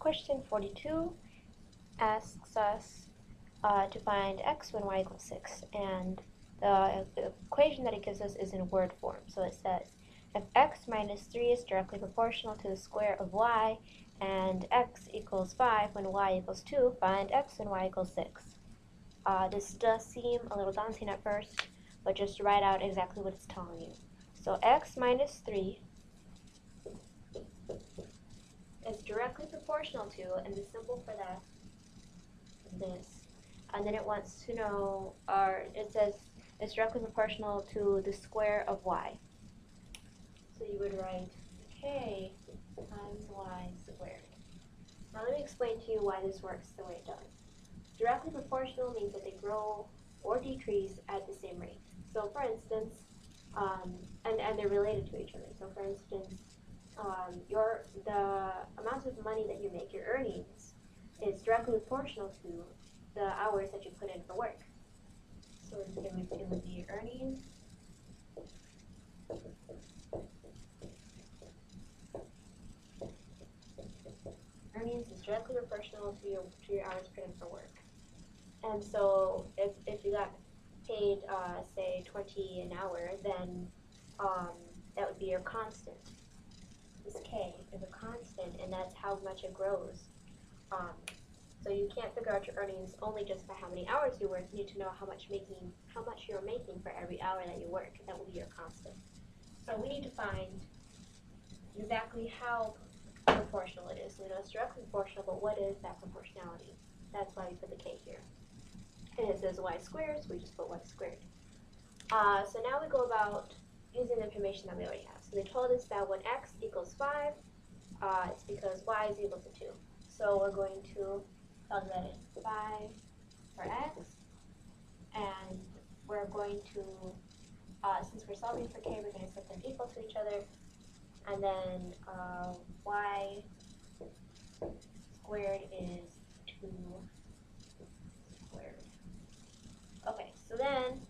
Question 42 asks us to find x when y equals 6, and the equation that it gives us is in word form. So it says, if x minus 3 is directly proportional to the square of y, and x equals 5 when y equals 2, find x when y equals 6. This does seem a little daunting at first, but just write out exactly what it's telling you. So x minus 3 is directly proportional to, and the symbol for that is this. And then it wants to know, it says it's directly proportional to the square of y. So you would write k times y squared. Now let me explain to you why this works the way it does. Directly proportional means that they grow or decrease at the same rate. So for instance, and they're related to each other. So for instance, the amount of money that you make, your earnings, is directly proportional to the hours that you put in for work. So it would be earnings is directly proportional to your hours put in for work. And so if you got paid say 20 an hour, then that would be your constant. This k is a constant, and that's how much it grows. So you can't figure out your earnings only just by how many hours you work. You need to know how much you're making for every hour that you work. That will be your constant. So we need to find exactly how proportional it is. So we know it's directly proportional, but what is that proportionality? That's why we put the k here. And it says y squared, so we just put y squared. So now we go about using the information that we already have. So they told us that when x equals 5, it's because y is equal to 2. So we're going to plug that in. 5 for x, and we're going to, since we're solving for k, we're going to set them equal to each other. And then y squared is 2 squared. Okay, so then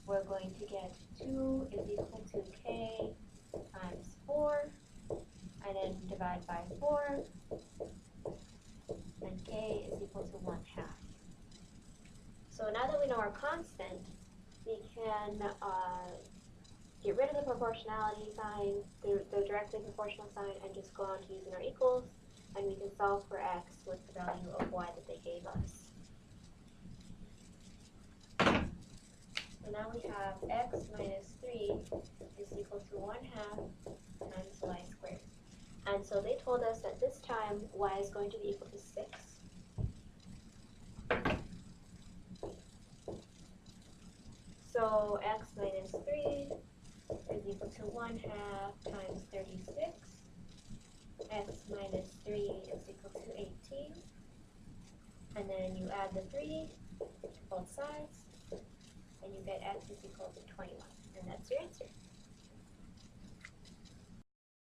we're going to get 2 is equal to k times 4, and then divide by 4, and k is equal to 1/2. So now that we know our constant, we can get rid of the proportionality sign, the directly proportional sign, and just go on to using our equals, and we can solve for x with the value of y that they gave us. So now we have x minus 3 is equal to 1/2 times y squared. And so they told us that this time y is going to be equal to 6. So x minus 3 is equal to 1/2 times 36. X minus 3 is equal to 18. And then you add the 3 to both sides, and you get x is equal to 21. And that's your answer.